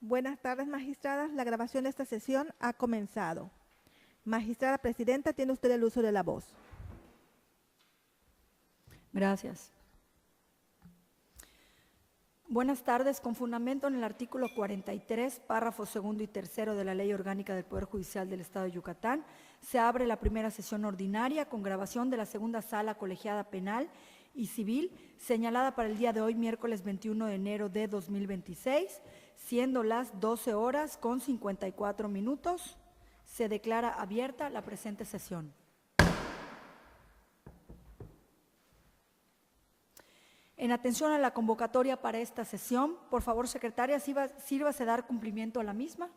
Buenas tardes, magistradas. La grabación de esta sesión ha comenzado. Magistrada presidenta, tiene usted el uso de la voz. Gracias. Buenas tardes. Con fundamento en el artículo 43, párrafos segundo y tercero de la Ley Orgánica del Poder Judicial del Estado de Yucatán, se abre la primera sesión ordinaria con grabación de la segunda sala colegiada penal y civil, señalada para el día de hoy, miércoles 21 de enero de 2026, siendo las 12 horas con 54 minutos. Se declara abierta la presente sesión. En atención a la convocatoria para esta sesión, por favor, secretaria, sírvase dar cumplimiento a la misma.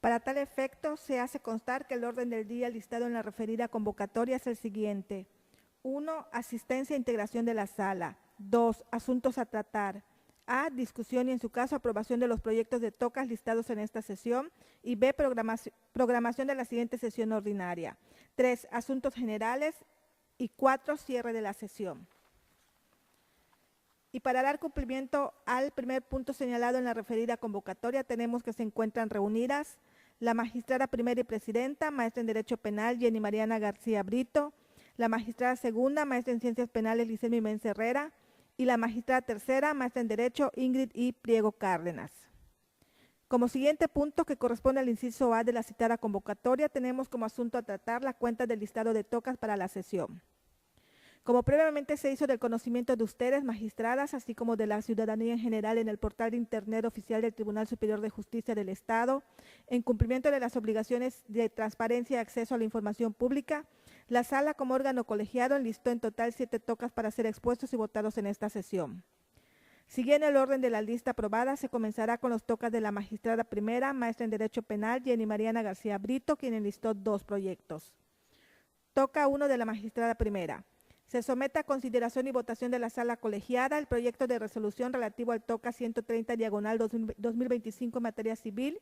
Para tal efecto, se hace constar que el orden del día listado en la referida convocatoria es el siguiente. 1. Asistencia e integración de la sala. 2. Asuntos a tratar. A. Discusión y, en su caso, aprobación de los proyectos de tocas listados en esta sesión. Y B. Programación de la siguiente sesión ordinaria. 3. Asuntos generales. Y 4. Cierre de la sesión. Y para dar cumplimiento al primer punto señalado en la referida convocatoria, tenemos que se encuentran reunidas la magistrada primera y presidenta, maestra en Derecho Penal, Jenny Mariana García Brito, la magistrada segunda, maestra en Ciencias Penales, Licencia Menz Herrera, y la magistrada tercera, maestra en Derecho, Ingrid I. Priego Cárdenas. Como siguiente punto, que corresponde al inciso A de la citada convocatoria, tenemos como asunto a tratar la cuenta del listado de tocas para la sesión. Como previamente se hizo del conocimiento de ustedes, magistradas, así como de la ciudadanía en general, en el portal de Internet oficial del Tribunal Superior de Justicia del Estado, en cumplimiento de las obligaciones de transparencia y acceso a la información pública, la sala como órgano colegiado enlistó en total 7 tocas para ser expuestos y votados en esta sesión. Siguiendo el orden de la lista aprobada, se comenzará con los tocas de la magistrada primera, maestra en Derecho Penal, Jenny Mariana García Brito, quien enlistó 2 proyectos. Toca 1 de la magistrada primera. Se somete a consideración y votación de la sala colegiada el proyecto de resolución relativo al TOCA 130/2025 en materia civil,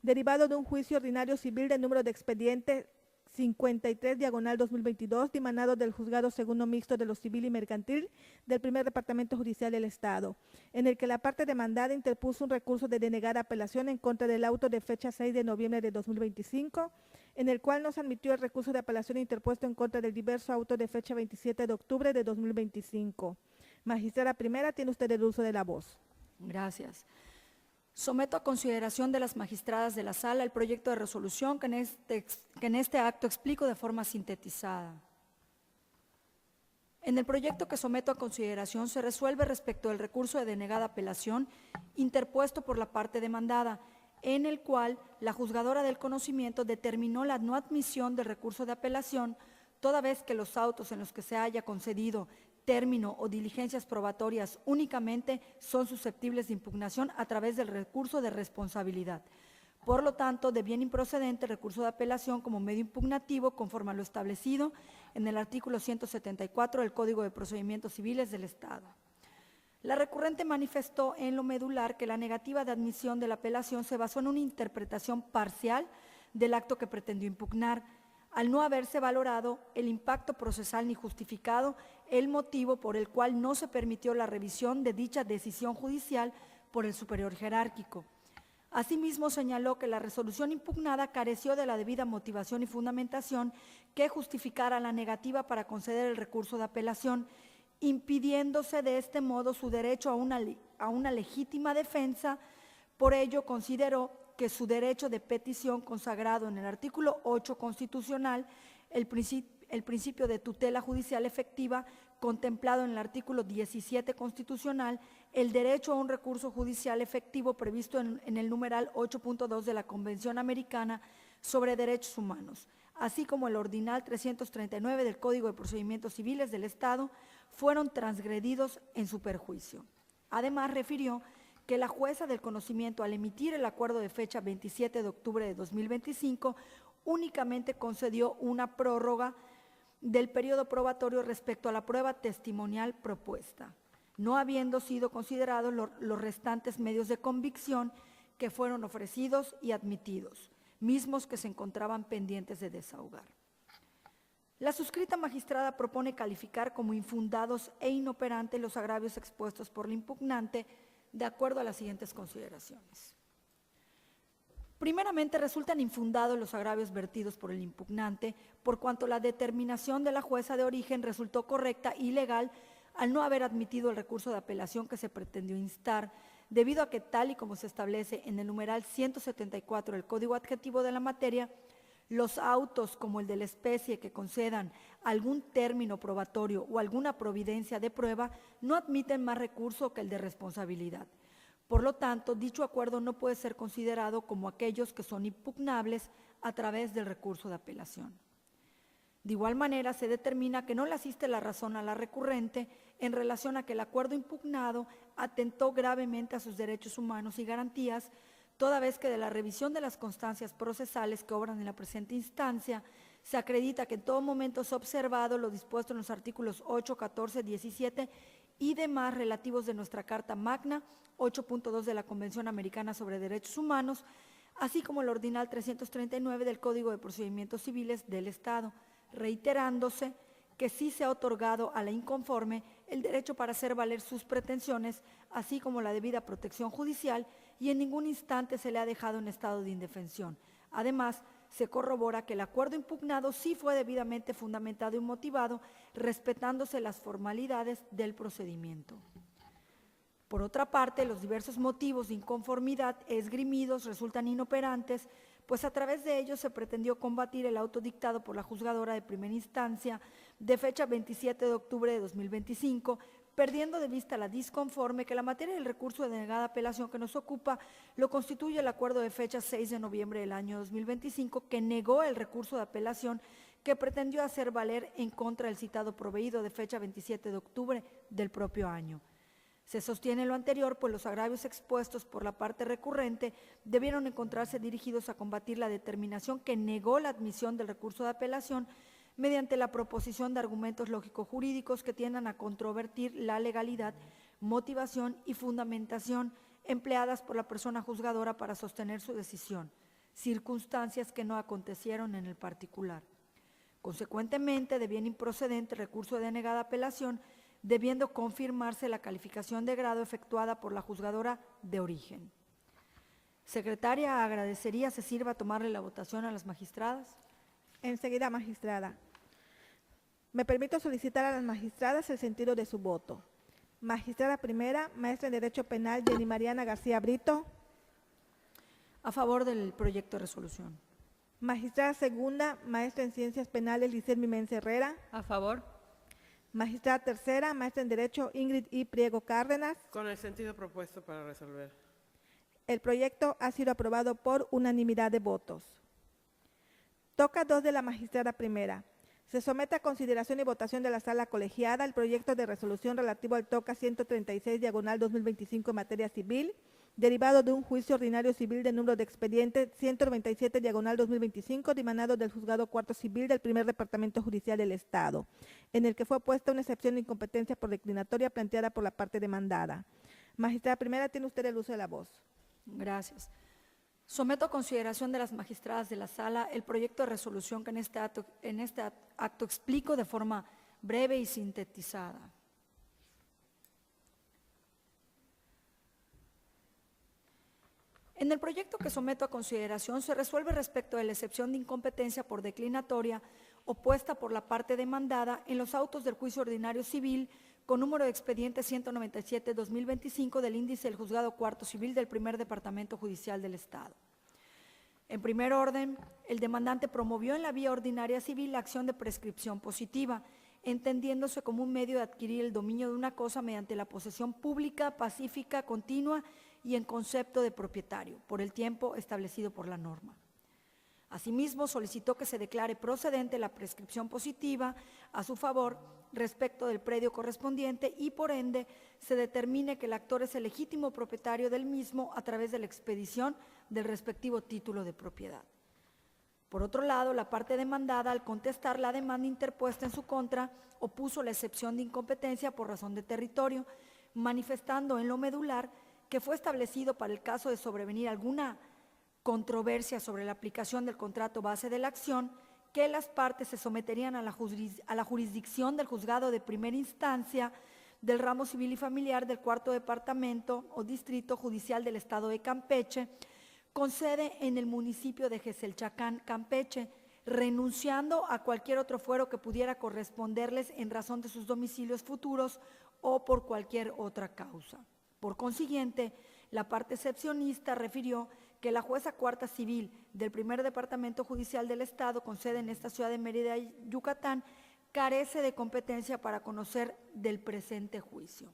derivado de un juicio ordinario civil de número de expediente 53/2022, dimanado del Juzgado Segundo Mixto de lo Civil y Mercantil del Primer Departamento Judicial del Estado, en el que la parte demandada interpuso un recurso de denegada apelación en contra del auto de fecha 6 de noviembre de 2025, en el cual no se admitió el recurso de apelación interpuesto en contra del diverso auto de fecha 27 de octubre de 2025. Magistrada primera, tiene usted el uso de la voz. Gracias. Someto a consideración de las magistradas de la sala el proyecto de resolución que en este acto explico de forma sintetizada. En el proyecto que someto a consideración se resuelve respecto del recurso de denegada apelación interpuesto por la parte demandada, en el cual la juzgadora del conocimiento determinó la no admisión del recurso de apelación, toda vez que los autos en los que se haya concedido término o diligencias probatorias únicamente son susceptibles de impugnación a través del recurso de responsabilidad. Por lo tanto, de bien improcedente el recurso de apelación como medio impugnativo conforme a lo establecido en el artículo 174 del Código de Procedimientos Civiles del Estado. La recurrente manifestó en lo medular que la negativa de admisión de la apelación se basó en una interpretación parcial del acto que pretendió impugnar, al no haberse valorado el impacto procesal ni justificado el motivo por el cual no se permitió la revisión de dicha decisión judicial por el superior jerárquico. Asimismo, señaló que la resolución impugnada careció de la debida motivación y fundamentación que justificara la negativa para conceder el recurso de apelación, impidiéndose de este modo su derecho a una legítima defensa. Por ello, consideró que su derecho de petición consagrado en el artículo 8 constitucional, el principio de tutela judicial efectiva contemplado en el artículo 17 constitucional, el derecho a un recurso judicial efectivo previsto en el numeral 8.2 de la Convención Americana sobre Derechos Humanos, así como el ordinal 339 del Código de Procedimientos Civiles del Estado, fueron transgredidos en su perjuicio. Además, refirió que la jueza del conocimiento, al emitir el acuerdo de fecha 27 de octubre de 2025, únicamente concedió una prórroga del periodo probatorio respecto a la prueba testimonial propuesta, no habiendo sido considerados los restantes medios de convicción que fueron ofrecidos y admitidos, mismos que se encontraban pendientes de desahogar. La suscrita magistrada propone calificar como infundados e inoperantes los agravios expuestos por la impugnante, de acuerdo a las siguientes consideraciones. Primeramente, resultan infundados los agravios vertidos por el impugnante, por cuanto la determinación de la jueza de origen resultó correcta y legal al no haber admitido el recurso de apelación que se pretendió instar, debido a que, tal y como se establece en el numeral 174 del Código Adjetivo de la materia, los autos como el de la especie que concedan algún término probatorio o alguna providencia de prueba no admiten más recurso que el de responsabilidad. Por lo tanto, dicho acuerdo no puede ser considerado como aquellos que son impugnables a través del recurso de apelación. De igual manera, se determina que no le asiste la razón a la recurrente en relación a que el acuerdo impugnado atentó gravemente a sus derechos humanos y garantías, toda vez que de la revisión de las constancias procesales que obran en la presente instancia, se acredita que en todo momento se ha observado lo dispuesto en los artículos 8, 14, 17 y demás relativos de nuestra Carta Magna, 8.2 de la Convención Americana sobre Derechos Humanos, así como el Ordinal 339 del Código de Procedimientos Civiles del Estado, reiterándose que sí se ha otorgado a la inconforme el derecho para hacer valer sus pretensiones, así como la debida protección judicial, y en ningún instante se le ha dejado en estado de indefensión. Además, se corrobora que el acuerdo impugnado sí fue debidamente fundamentado y motivado, respetándose las formalidades del procedimiento. Por otra parte, los diversos motivos de inconformidad esgrimidos resultan inoperantes, pues a través de ellos se pretendió combatir el auto dictado por la juzgadora de primera instancia de fecha 27 de octubre de 2025, perdiendo de vista la disconforme que la materia del recurso de denegada apelación que nos ocupa lo constituye el acuerdo de fecha 6 de noviembre del año 2025, que negó el recurso de apelación que pretendió hacer valer en contra del citado proveído de fecha 27 de octubre del propio año. Se sostiene lo anterior, pues los agravios expuestos por la parte recurrente debieron encontrarse dirigidos a combatir la determinación que negó la admisión del recurso de apelación mediante la proposición de argumentos lógico-jurídicos que tiendan a controvertir la legalidad, motivación y fundamentación empleadas por la persona juzgadora para sostener su decisión, circunstancias que no acontecieron en el particular. Consecuentemente, de bien improcedente el recurso de denegada apelación, debiendo confirmarse la calificación de grado efectuada por la juzgadora de origen. Secretaria, agradecería se sirva a tomarle la votación a las magistradas. Enseguida, magistrada. Me permito solicitar a las magistradas el sentido de su voto. Magistrada primera, maestra en Derecho Penal, Jenny Mariana García Brito. A favor del proyecto de resolución. Magistrada segunda, maestra en Ciencias Penales, Lisset Mimense Herrera. A favor. Magistrada tercera, maestra en Derecho, Ingrid I. Priego Cárdenas. Con el sentido propuesto para resolver. El proyecto ha sido aprobado por unanimidad de votos. Toca 2 de la magistrada primera. Se somete a consideración y votación de la sala colegiada el proyecto de resolución relativo al TOCA 136/2025 en materia civil, derivado de un juicio ordinario civil de número de expediente 197/2025, dimanado del Juzgado Cuarto Civil del Primer Departamento Judicial del Estado, en el que fue puesta una excepción de incompetencia por declinatoria planteada por la parte demandada. Magistrada primera, tiene usted el uso de la voz. Gracias. Someto a consideración de las magistradas de la sala el proyecto de resolución que en este acto explico de forma breve y sintetizada. En el proyecto que someto a consideración se resuelve respecto de la excepción de incompetencia por declinatoria opuesta por la parte demandada en los autos del juicio ordinario civil con número de expediente 197/2025 del índice del Juzgado Cuarto Civil del Primer Departamento Judicial del Estado. En primer orden, el demandante promovió en la vía ordinaria civil la acción de prescripción positiva, entendiéndose como un medio de adquirir el dominio de una cosa mediante la posesión pública, pacífica, continua y en concepto de propietario, por el tiempo establecido por la norma. Asimismo, solicitó que se declare procedente la prescripción positiva a su favor respecto del predio correspondiente y, por ende, se determine que el actor es el legítimo propietario del mismo a través de la expedición del respectivo título de propiedad. Por otro lado, la parte demandada, al contestar la demanda interpuesta en su contra, opuso la excepción de incompetencia por razón de territorio, manifestando en lo medular que fue establecido para el caso de sobrevenir alguna controversia sobre la aplicación del contrato base de la acción, que las partes se someterían a la jurisdicción del juzgado de primera instancia del ramo civil y familiar del 4º Departamento o Distrito Judicial del Estado de Campeche, con sede en el municipio de Geselchacán, Campeche, renunciando a cualquier otro fuero que pudiera corresponderles en razón de sus domicilios futuros o por cualquier otra causa. Por consiguiente, la parte excepcionista refirió que la jueza cuarta civil del 1er Departamento Judicial del Estado, con sede en esta ciudad de Mérida, Yucatán, carece de competencia para conocer del presente juicio.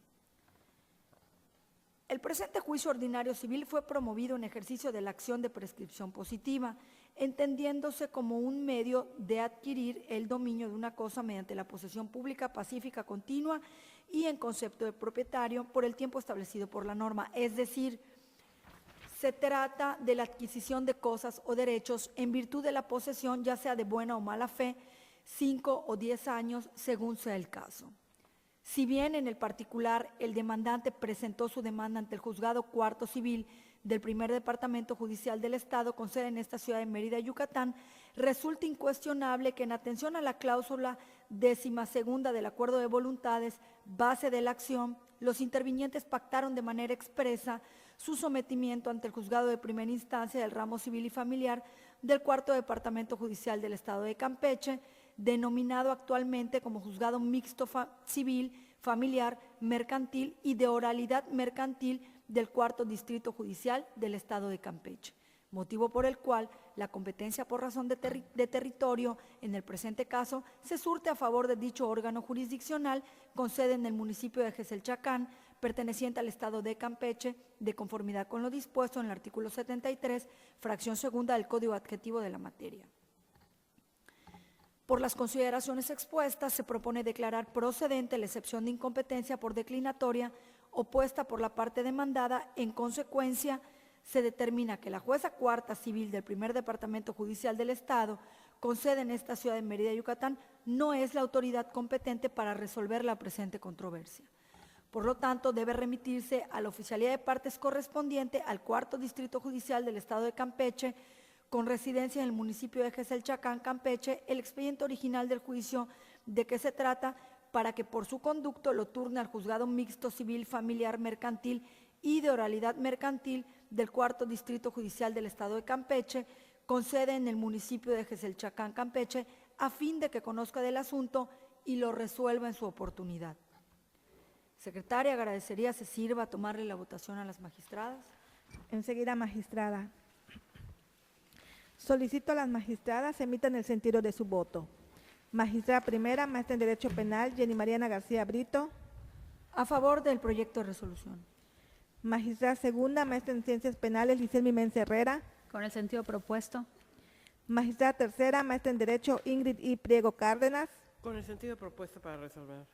El presente juicio ordinario civil fue promovido en ejercicio de la acción de prescripción positiva, entendiéndose como un medio de adquirir el dominio de una cosa mediante la posesión pública, pacífica, continua y en concepto de propietario por el tiempo establecido por la norma. Es decir, se trata de la adquisición de cosas o derechos en virtud de la posesión, ya sea de buena o mala fe, 5 o 10 años, según sea el caso. Si bien en el particular el demandante presentó su demanda ante el Juzgado Cuarto Civil del 1er Departamento Judicial del Estado, con sede en esta ciudad de Mérida, Yucatán, resulta incuestionable que en atención a la cláusula 12ª del Acuerdo de Voluntades, base de la acción, los intervinientes pactaron de manera expresa su sometimiento ante el Juzgado de Primera Instancia del Ramo Civil y Familiar del 4º Departamento Judicial del Estado de Campeche, denominado actualmente como Juzgado Mixto Civil, Familiar, Mercantil y de Oralidad Mercantil del 4º Distrito Judicial del Estado de Campeche, motivo por el cual la competencia por razón de territorio en el presente caso se surte a favor de dicho órgano jurisdiccional con sede en el municipio de Geselchacán, perteneciente al Estado de Campeche, de conformidad con lo dispuesto en el artículo 73, fracción segunda del Código Adjetivo de la materia. Por las consideraciones expuestas, se propone declarar procedente la excepción de incompetencia por declinatoria opuesta por la parte demandada. En consecuencia, se determina que la jueza cuarta civil del 1er Departamento Judicial del Estado, con sede en esta ciudad de Mérida, Yucatán, no es la autoridad competente para resolver la presente controversia. Por lo tanto, debe remitirse a la oficialía de partes correspondiente al 4º Distrito Judicial del Estado de Campeche, con residencia en el municipio de Geselchacán, Campeche, el expediente original del juicio de que se trata, para que por su conducto lo turne al Juzgado Mixto Civil, Familiar, Mercantil y de Oralidad Mercantil del 4º Distrito Judicial del Estado de Campeche, con sede en el municipio de Geselchacán, Campeche, a fin de que conozca del asunto y lo resuelva en su oportunidad. Secretaria, agradecería se sirva a tomarle la votación a las magistradas. Enseguida, magistrada. Solicito a las magistradas emitan el sentido de su voto. Magistrada primera, maestra en Derecho Penal, Jenny Mariana García Brito. A favor del proyecto de resolución. Magistrada segunda, maestra en Ciencias Penales, Liselmi Mense Herrera. Con el sentido propuesto. Magistrada tercera, maestra en Derecho, Ingrid I. Priego Cárdenas. Con el sentido propuesto para resolver.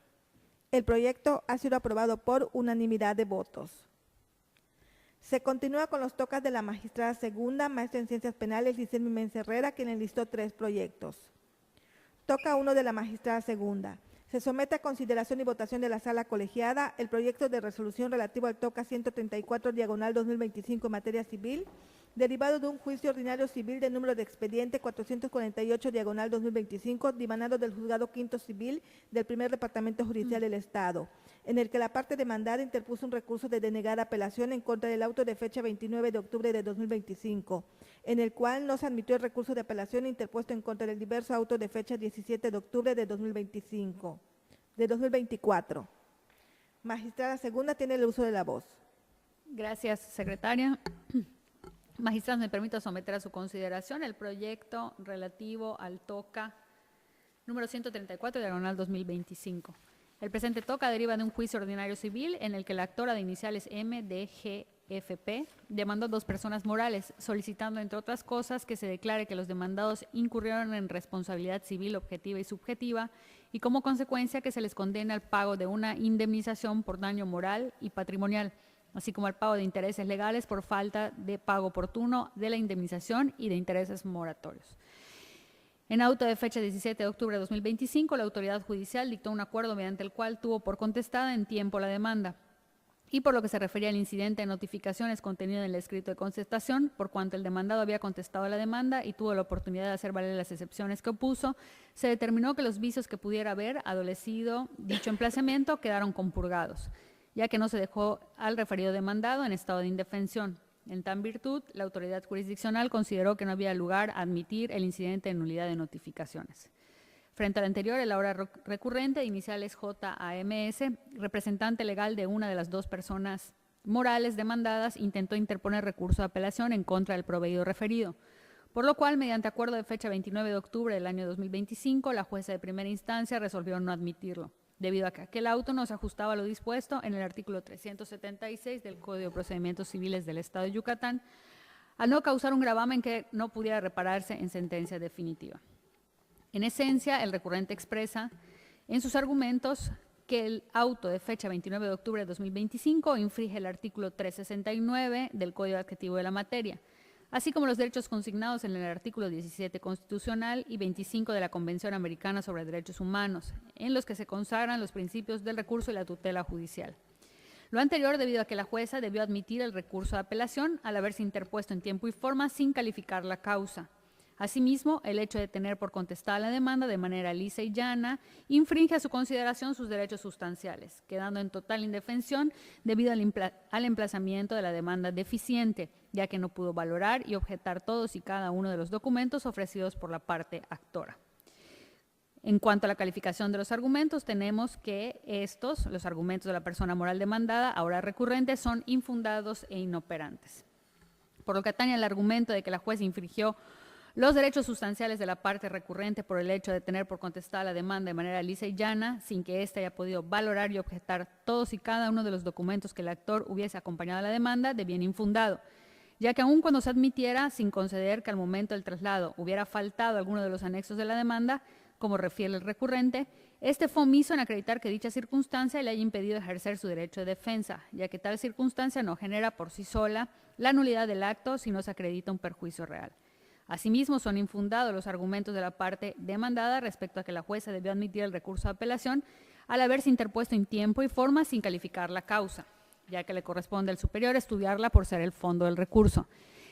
El proyecto ha sido aprobado por unanimidad de votos. Se continúa con los tocas de la magistrada segunda, maestra en Ciencias Penales, Liselmi Mense Herrera, quien enlistó 3 proyectos. Toca 1 de la magistrada segunda. Se somete a consideración y votación de la sala colegiada el proyecto de resolución relativo al toca 134/2025 en materia civil, derivado de un juicio ordinario civil de número de expediente 448/2025, dimanado del Juzgado Quinto Civil del 1er Departamento Judicial del Estado, en el que la parte demandada interpuso un recurso de denegada apelación en contra del auto de fecha 29 de octubre de 2025, en el cual no se admitió el recurso de apelación interpuesto en contra del diverso auto de fecha 17 de octubre de 2024. Magistrada segunda tiene el uso de la voz. Gracias, secretaria. Magistrados, me permito someter a su consideración el proyecto relativo al TOCA número 134/2025. El presente TOCA deriva de un juicio ordinario civil en el que la actora de iniciales MDGFP demandó a 2 personas morales, solicitando, entre otras cosas, que se declare que los demandados incurrieron en responsabilidad civil objetiva y subjetiva y, como consecuencia, que se les condene al pago de una indemnización por daño moral y patrimonial, así como al pago de intereses legales por falta de pago oportuno de la indemnización y de intereses moratorios. En auto de fecha 17 de octubre de 2025, la autoridad judicial dictó un acuerdo mediante el cual tuvo por contestada en tiempo la demanda. y por lo que se refería al incidente de notificaciones contenido en el escrito de contestación, por cuanto el demandado había contestado a la demanda y tuvo la oportunidad de hacer valer las excepciones que opuso, se determinó que los vicios que pudiera haber adolecido dicho emplazamiento quedaron compurgados, ya que no se dejó al referido demandado en estado de indefensión. En tan virtud, la autoridad jurisdiccional consideró que no había lugar a admitir el incidente de nulidad de notificaciones. Frente al anterior, el ahora recurrente, de iniciales JAMS, representante legal de una de las dos personas morales demandadas, intentó interponer recurso de apelación en contra del proveído referido, por lo cual, mediante acuerdo de fecha 29 de octubre del año 2025, la jueza de primera instancia resolvió no admitirlo, debido a que aquel auto no se ajustaba a lo dispuesto en el artículo 376 del Código de Procedimientos Civiles del Estado de Yucatán, al no causar un gravamen que no pudiera repararse en sentencia definitiva. En esencia, el recurrente expresa en sus argumentos que el auto de fecha 29 de octubre de 2025 infringe el artículo 369 del Código Adjetivo de la materia, así como los derechos consignados en el artículo 17 constitucional y 25 de la Convención Americana sobre Derechos Humanos, en los que se consagran los principios del recurso y la tutela judicial. Lo anterior debido a que la jueza debió admitir el recurso de apelación al haberse interpuesto en tiempo y forma sin calificar la causa. Asimismo, el hecho de tener por contestada la demanda de manera lisa y llana infringe a su consideración sus derechos sustanciales, quedando en total indefensión debido al emplazamiento de la demanda deficiente, ya que no pudo valorar y objetar todos y cada uno de los documentos ofrecidos por la parte actora. En cuanto a la calificación de los argumentos, tenemos que los argumentos de la persona moral demandada, ahora recurrente, son infundados e inoperantes. Por lo que atañe al argumento de que la jueza infringió los derechos sustanciales de la parte recurrente por el hecho de tener por contestada la demanda de manera lisa y llana, sin que éste haya podido valorar y objetar todos y cada uno de los documentos que el actor hubiese acompañado a la demanda, de bien infundado, ya que aun cuando se admitiera, sin conceder que al momento del traslado hubiera faltado alguno de los anexos de la demanda, como refiere el recurrente, este fue omiso en acreditar que dicha circunstancia le haya impedido ejercer su derecho de defensa, ya que tal circunstancia no genera por sí sola la nulidad del acto si no se acredita un perjuicio real. Asimismo, son infundados los argumentos de la parte demandada respecto a que la jueza debió admitir el recurso de apelación al haberse interpuesto en tiempo y forma sin calificar la causa, ya que le corresponde al superior estudiarla por ser el fondo del recurso.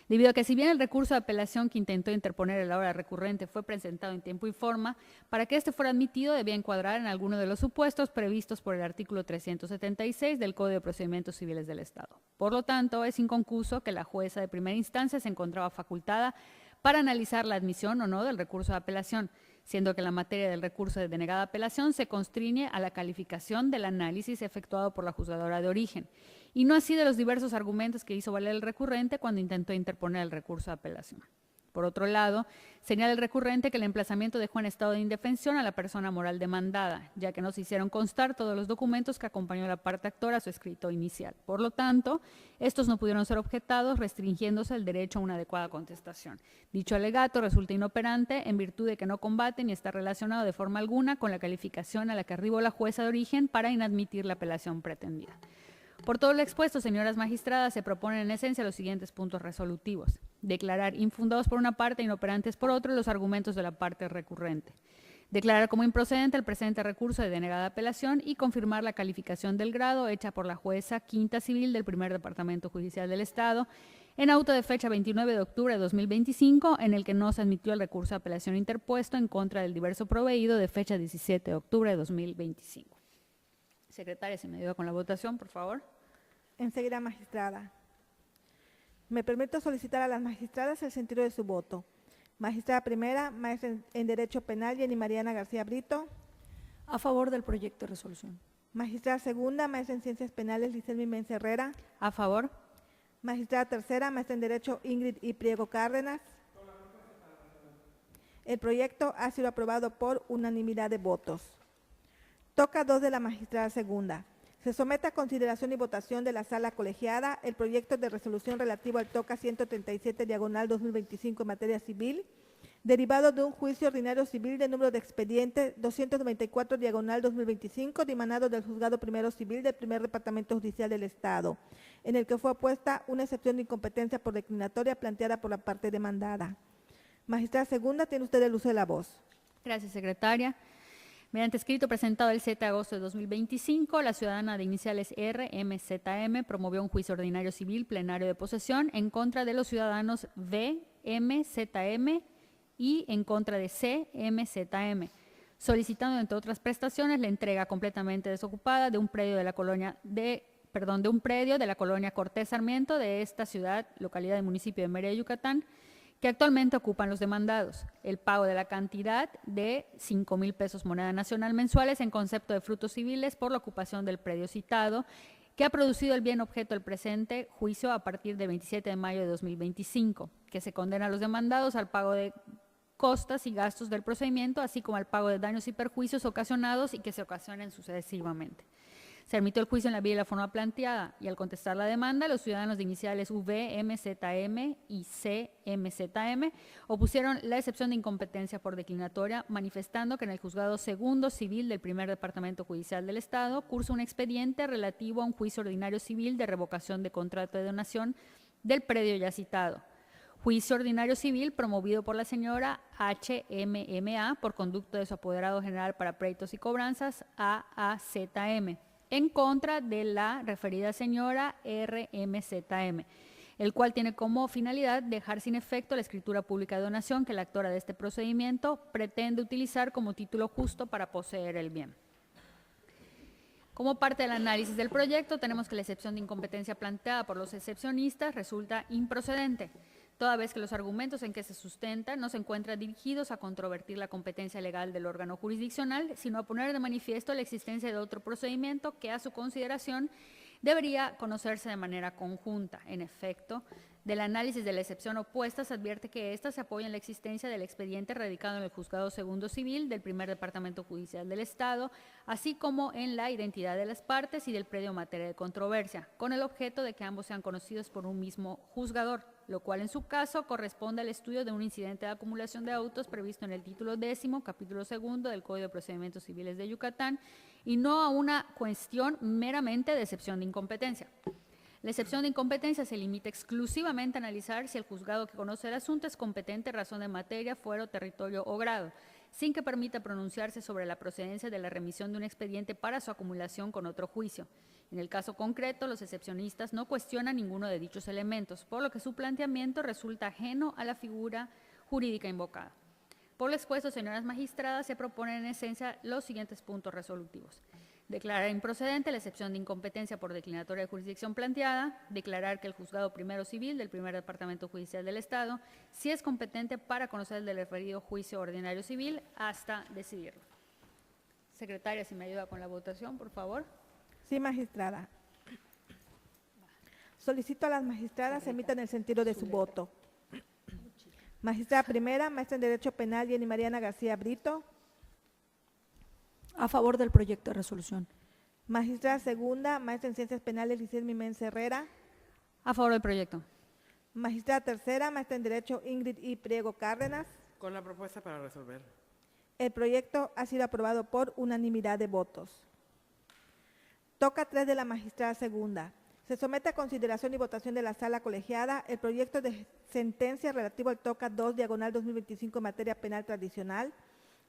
Debido a que si bien el recurso de apelación que intentó interponer el ahora recurrente fue presentado en tiempo y forma, para que éste fuera admitido debía encuadrar en alguno de los supuestos previstos por el artículo 376 del Código de Procedimientos Civiles del Estado. Por lo tanto, es inconcluso que la jueza de primera instancia se encontraba facultada para analizar la admisión o no del recurso de apelación, siendo que la materia del recurso de denegada apelación se constriñe a la calificación del análisis efectuado por la juzgadora de origen, y no así de los diversos argumentos que hizo valer el recurrente cuando intentó interponer el recurso de apelación. Por otro lado, señala el recurrente que el emplazamiento dejó en estado de indefensión a la persona moral demandada, ya que no se hicieron constar todos los documentos que acompañó a la parte actora a su escrito inicial. Por lo tanto, estos no pudieron ser objetados, restringiéndose el derecho a una adecuada contestación. Dicho alegato resulta inoperante en virtud de que no combate ni está relacionado de forma alguna con la calificación a la que arribó la jueza de origen para inadmitir la apelación pretendida. Por todo lo expuesto, señoras magistradas, se proponen en esencia los siguientes puntos resolutivos. Declarar infundados por una parte e inoperantes por otra los argumentos de la parte recurrente. Declarar como improcedente el presente recurso de denegada apelación y confirmar la calificación del grado hecha por la jueza quinta civil del primer Departamento Judicial del Estado en auto de fecha 29 de octubre de 2025, en el que no se admitió el recurso de apelación interpuesto en contra del diverso proveído de fecha 17 de octubre de 2025. Secretaria, si me ayuda con la votación, por favor. Enseguida, magistrada. Me permito solicitar a las magistradas el sentido de su voto. Magistrada primera, maestra en Derecho Penal, Jenny Mariana García Brito. A favor del proyecto de resolución. Magistrada segunda, maestra en Ciencias Penales, Licelmi Mensa Herrera. A favor. Magistrada tercera, maestra en Derecho, Ingrid y Priego Cárdenas. El proyecto ha sido aprobado por unanimidad de votos. Toca 2 de la magistrada segunda. Se somete a consideración y votación de la sala colegiada el proyecto de resolución relativo al TOCA 137/2025 en materia civil, derivado de un juicio ordinario civil de número de expediente 294/2025, dimanado del Juzgado Primero Civil del Primer Departamento Judicial del Estado, en el que fue opuesta una excepción de incompetencia por declinatoria planteada por la parte demandada. Magistrada segunda, tiene usted el uso de la voz. Gracias, secretaria. Mediante escrito presentado el 7 de agosto de 2025, la ciudadana de iniciales RMZM promovió un juicio ordinario civil plenario de posesión en contra de los ciudadanos VMZM y en contra de CMZM, solicitando, entre otras prestaciones, la entrega completamente desocupada de un predio de la colonia Cortés Sarmiento de esta ciudad, localidad del municipio de Mérida, Yucatán, que actualmente ocupan los demandados, el pago de la cantidad de 5,000 pesos moneda nacional mensuales en concepto de frutos civiles por la ocupación del predio citado, que ha producido el bien objeto del presente juicio a partir del 27 de mayo de 2025, que se condena a los demandados al pago de costas y gastos del procedimiento, así como al pago de daños y perjuicios ocasionados y que se ocasionen sucesivamente. Se admitió el juicio en la vía y la forma planteada y al contestar la demanda, los ciudadanos de iniciales V, MZM y CMZM opusieron la excepción de incompetencia por declinatoria, manifestando que en el Juzgado Segundo Civil del Primer Departamento Judicial del Estado cursa un expediente relativo a un juicio ordinario civil de revocación de contrato de donación del predio ya citado. Juicio ordinario civil promovido por la señora HMMA por conducto de su apoderado general para pleitos y cobranzas AAZM en contra de la referida señora RMZM, el cual tiene como finalidad dejar sin efecto la escritura pública de donación que la actora de este procedimiento pretende utilizar como título justo para poseer el bien. Como parte del análisis del proyecto, tenemos que la excepción de incompetencia planteada por los excepcionistas resulta improcedente, toda vez que los argumentos en que se sustenta no se encuentran dirigidos a controvertir la competencia legal del órgano jurisdiccional, sino a poner de manifiesto la existencia de otro procedimiento que a su consideración debería conocerse de manera conjunta. En efecto, del análisis de la excepción opuesta se advierte que ésta se apoya en la existencia del expediente radicado en el Juzgado Segundo Civil del Primer Departamento Judicial del Estado, así como en la identidad de las partes y del predio materia de controversia, con el objeto de que ambos sean conocidos por un mismo juzgador, lo cual en su caso corresponde al estudio de un incidente de acumulación de autos previsto en el título 10, capítulo 2 del Código de Procedimientos Civiles de Yucatán, y no a una cuestión meramente de excepción de incompetencia. La excepción de incompetencia se limita exclusivamente a analizar si el juzgado que conoce el asunto es competente en razón de materia, fuero, territorio o grado, sin que permita pronunciarse sobre la procedencia de la remisión de un expediente para su acumulación con otro juicio. En el caso concreto, los excepcionistas no cuestionan ninguno de dichos elementos, por lo que su planteamiento resulta ajeno a la figura jurídica invocada. Por lo expuesto, señoras magistradas, se proponen en esencia los siguientes puntos resolutivos. Declarar improcedente la excepción de incompetencia por declinatoria de jurisdicción planteada, declarar que el Juzgado Primero Civil del Primer Departamento Judicial del Estado sí es competente para conocer el del referido juicio ordinario civil hasta decidirlo. Secretaria, si me ayuda con la votación, por favor. Sí, magistrada. Solicito a las magistradas emitan el sentido de su voto. Magistrada primera, maestra en Derecho Penal, Jenny Mariana García Brito. A favor del proyecto de resolución. Magistrada segunda, maestra en Ciencias Penales, Liceo Mimens Herrera. A favor del proyecto. Magistrada tercera, maestra en Derecho Ingrid I. Priego Cárdenas. Con la propuesta para resolver. El proyecto ha sido aprobado por unanimidad de votos. Toca 3 de la magistrada segunda. Se somete a consideración y votación de la sala colegiada el proyecto de sentencia relativo al toca 2/2025 en materia penal tradicional,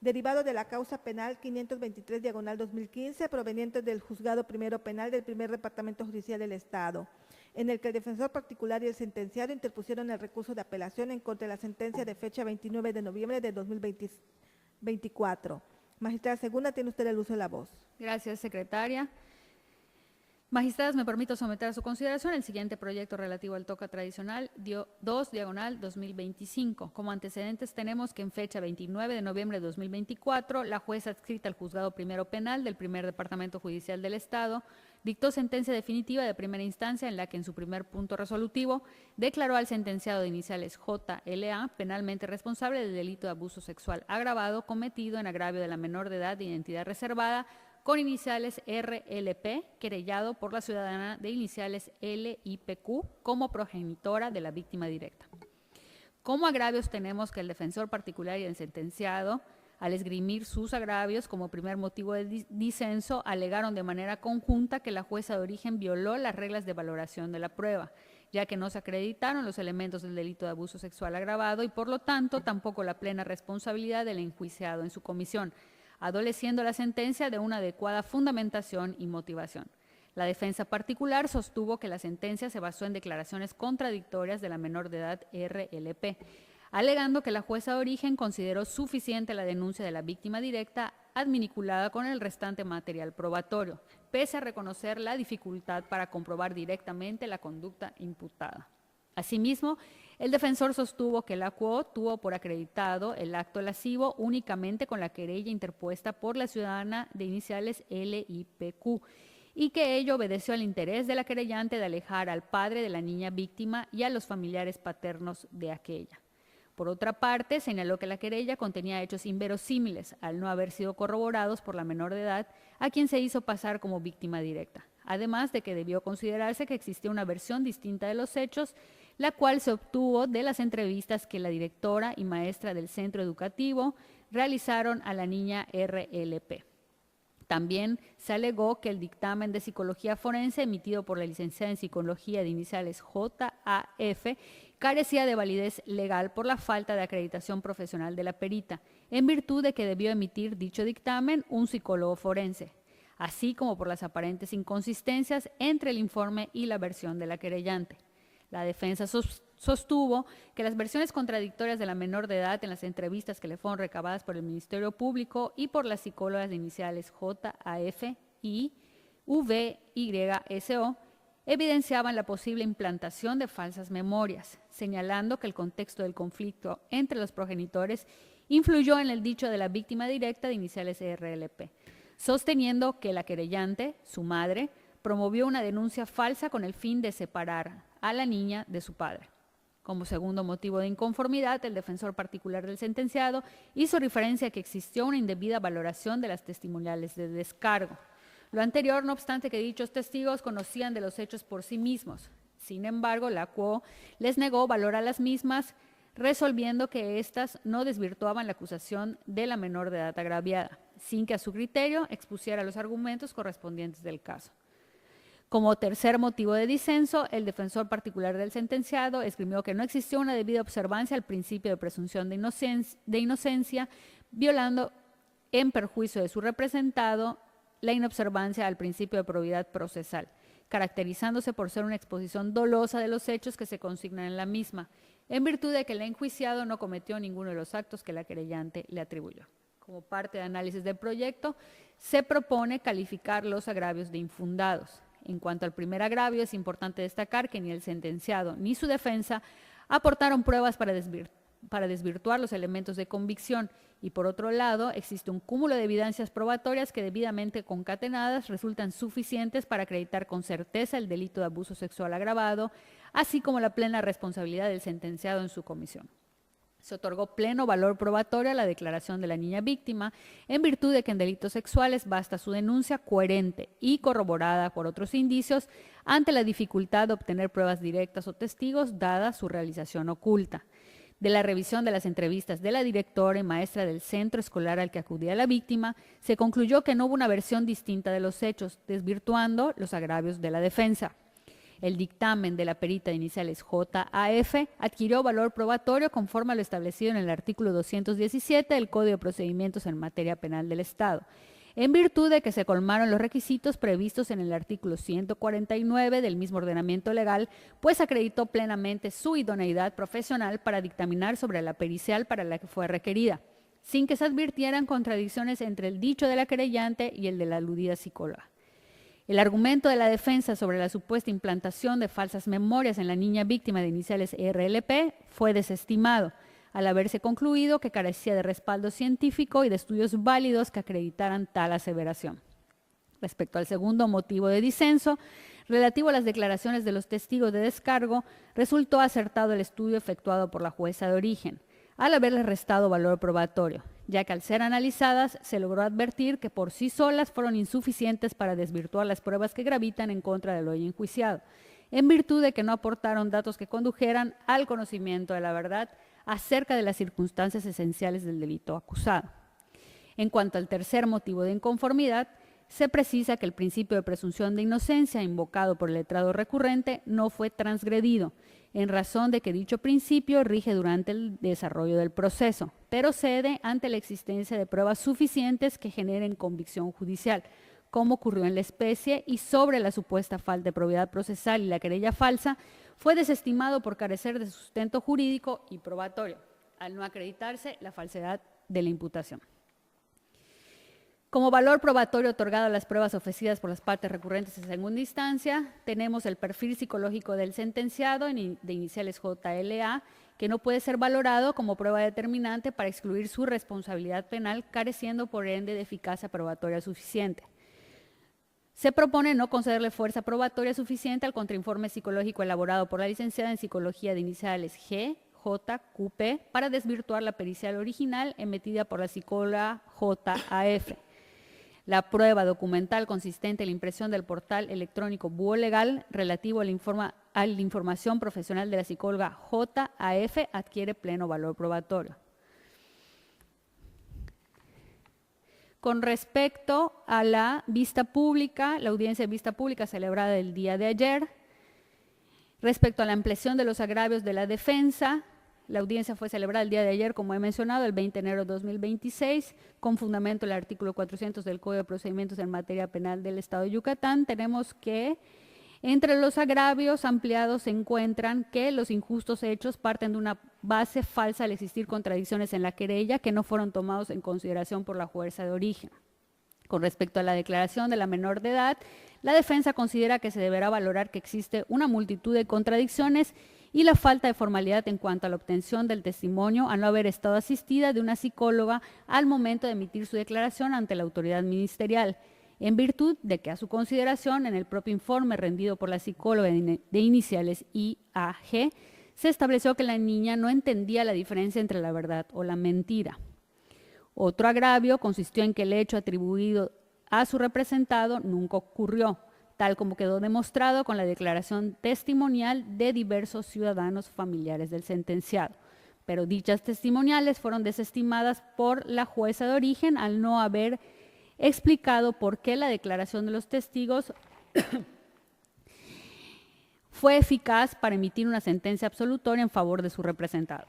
derivado de la causa penal 523/2015, proveniente del Juzgado Primero Penal del Primer Departamento Judicial del Estado, en el que el defensor particular y el sentenciado interpusieron el recurso de apelación en contra de la sentencia de fecha 29 de noviembre de 2024. Magistrada segunda, tiene usted el uso de la voz. Gracias, secretaria. Magistradas, me permito someter a su consideración el siguiente proyecto relativo al toca tradicional 2/2025. Como antecedentes tenemos que en fecha 29 de noviembre de 2024, la jueza adscrita al Juzgado Primero Penal del Primer Departamento Judicial del Estado dictó sentencia definitiva de primera instancia en la que en su primer punto resolutivo declaró al sentenciado de iniciales JLA penalmente responsable del delito de abuso sexual agravado cometido en agravio de la menor de edad de identidad reservada con iniciales RLP, querellado por la ciudadana de iniciales LIPQ como progenitora de la víctima directa. Como agravios tenemos que el defensor particular y el sentenciado, al esgrimir sus agravios como primer motivo de disenso, alegaron de manera conjunta que la jueza de origen violó las reglas de valoración de la prueba, ya que no se acreditaron los elementos del delito de abuso sexual agravado y por lo tanto tampoco la plena responsabilidad del enjuiciado en su comisión, adoleciendo la sentencia de una adecuada fundamentación y motivación. La defensa particular sostuvo que la sentencia se basó en declaraciones contradictorias de la menor de edad RLP, alegando que la jueza de origen consideró suficiente la denuncia de la víctima directa adminiculada con el restante material probatorio, pese a reconocer la dificultad para comprobar directamente la conducta imputada. Asimismo, el defensor sostuvo que la QO tuvo por acreditado el acto lascivo únicamente con la querella interpuesta por la ciudadana de iniciales LIPQ y que ello obedeció al interés de la querellante de alejar al padre de la niña víctima y a los familiares paternos de aquella. Por otra parte, señaló que la querella contenía hechos inverosímiles al no haber sido corroborados por la menor de edad a quien se hizo pasar como víctima directa, además de que debió considerarse que existía una versión distinta de los hechos, la cual se obtuvo de las entrevistas que la directora y maestra del centro educativo realizaron a la niña RLP. También se alegó que el dictamen de psicología forense emitido por la licenciada en psicología de iniciales JAF carecía de validez legal por la falta de acreditación profesional de la perita, en virtud de que debió emitir dicho dictamen un psicólogo forense, así como por las aparentes inconsistencias entre el informe y la versión de la querellante. La defensa sostuvo que las versiones contradictorias de la menor de edad en las entrevistas que le fueron recabadas por el Ministerio Público y por las psicólogas de iniciales JAF y VYSO evidenciaban la posible implantación de falsas memorias, señalando que el contexto del conflicto entre los progenitores influyó en el dicho de la víctima directa de iniciales RLP, sosteniendo que la querellante, su madre, promovió una denuncia falsa con el fin de separar a la niña de su padre. Como segundo motivo de inconformidad, el defensor particular del sentenciado hizo referencia a que existió una indebida valoración de las testimoniales de descargo. Lo anterior, no obstante que dichos testigos conocían de los hechos por sí mismos. Sin embargo, la QO les negó valor a las mismas, resolviendo que éstas no desvirtuaban la acusación de la menor de edad agraviada, sin que a su criterio expusiera los argumentos correspondientes del caso. Como tercer motivo de disenso, el defensor particular del sentenciado esgrimió que no existió una debida observancia al principio de presunción de inocencia, violando en perjuicio de su representado la inobservancia al principio de probidad procesal, caracterizándose por ser una exposición dolosa de los hechos que se consignan en la misma, en virtud de que el enjuiciado no cometió ninguno de los actos que la querellante le atribuyó. Como parte de análisis del proyecto, se propone calificar los agravios de infundados. En cuanto al primer agravio, es importante destacar que ni el sentenciado ni su defensa aportaron pruebas para desvirtuar los elementos de convicción y, por otro lado, existe un cúmulo de evidencias probatorias que, debidamente concatenadas, resultan suficientes para acreditar con certeza el delito de abuso sexual agravado, así como la plena responsabilidad del sentenciado en su comisión. Se otorgó pleno valor probatorio a la declaración de la niña víctima, en virtud de que en delitos sexuales basta su denuncia coherente y corroborada por otros indicios ante la dificultad de obtener pruebas directas o testigos dada su realización oculta. De la revisión de las entrevistas de la directora y maestra del centro escolar al que acudía la víctima, se concluyó que no hubo una versión distinta de los hechos, desvirtuando los agravios de la defensa. El dictamen de la perita de iniciales JAF adquirió valor probatorio conforme a lo establecido en el artículo 217 del Código de Procedimientos en Materia Penal del Estado, en virtud de que se colmaron los requisitos previstos en el artículo 149 del mismo ordenamiento legal, pues acreditó plenamente su idoneidad profesional para dictaminar sobre la pericial para la que fue requerida, sin que se advirtieran contradicciones entre el dicho de la querellante y el de la aludida psicóloga. El argumento de la defensa sobre la supuesta implantación de falsas memorias en la niña víctima de iniciales RLP fue desestimado, al haberse concluido que carecía de respaldo científico y de estudios válidos que acreditaran tal aseveración. Respecto al segundo motivo de disenso, relativo a las declaraciones de los testigos de descargo, resultó acertado el estudio efectuado por la jueza de origen, al haberle restado valor probatorio, ya que al ser analizadas se logró advertir que por sí solas fueron insuficientes para desvirtuar las pruebas que gravitan en contra del hoy enjuiciado, en virtud de que no aportaron datos que condujeran al conocimiento de la verdad acerca de las circunstancias esenciales del delito acusado. En cuanto al tercer motivo de inconformidad, se precisa que el principio de presunción de inocencia invocado por el letrado recurrente no fue transgredido, en razón de que dicho principio rige durante el desarrollo del proceso, pero cede ante la existencia de pruebas suficientes que generen convicción judicial, como ocurrió en la especie, y sobre la supuesta falta de probidad procesal y la querella falsa, fue desestimado por carecer de sustento jurídico y probatorio, al no acreditarse la falsedad de la imputación. Como valor probatorio otorgado a las pruebas ofrecidas por las partes recurrentes en segunda instancia, tenemos el perfil psicológico del sentenciado de iniciales JLA, que no puede ser valorado como prueba determinante para excluir su responsabilidad penal, careciendo por ende de eficacia probatoria suficiente. Se propone no concederle fuerza probatoria suficiente al contrainforme psicológico elaborado por la licenciada en Psicología de iniciales G, J, QP, para desvirtuar la pericial original emitida por la psicóloga JAF. La prueba documental consistente en la impresión del portal electrónico Búho Legal relativo a la información profesional de la psicóloga JAF adquiere pleno valor probatorio. Con respecto a la vista pública, la audiencia de vista pública celebrada el día de ayer, respecto a la ampliación de los agravios de la defensa, la audiencia fue celebrada el día de ayer, como he mencionado, el 20 de enero de 2026, con fundamento en el artículo 400 del Código de Procedimientos en Materia Penal del Estado de Yucatán. Tenemos que entre los agravios ampliados se encuentran que los injustos hechos parten de una base falsa al existir contradicciones en la querella que no fueron tomados en consideración por la jueza de origen. Con respecto a la declaración de la menor de edad, la defensa considera que se deberá valorar que existe una multitud de contradicciones y la falta de formalidad en cuanto a la obtención del testimonio al no haber estado asistida de una psicóloga al momento de emitir su declaración ante la autoridad ministerial, en virtud de que a su consideración en el propio informe rendido por la psicóloga de iniciales IAG se estableció que la niña no entendía la diferencia entre la verdad o la mentira. Otro agravio consistió en que el hecho atribuido a su representado nunca ocurrió, tal como quedó demostrado con la declaración testimonial de diversos ciudadanos familiares del sentenciado. Pero dichas testimoniales fueron desestimadas por la jueza de origen al no haber explicado por qué la declaración de los testigos fue eficaz para emitir una sentencia absolutoria en favor de su representado.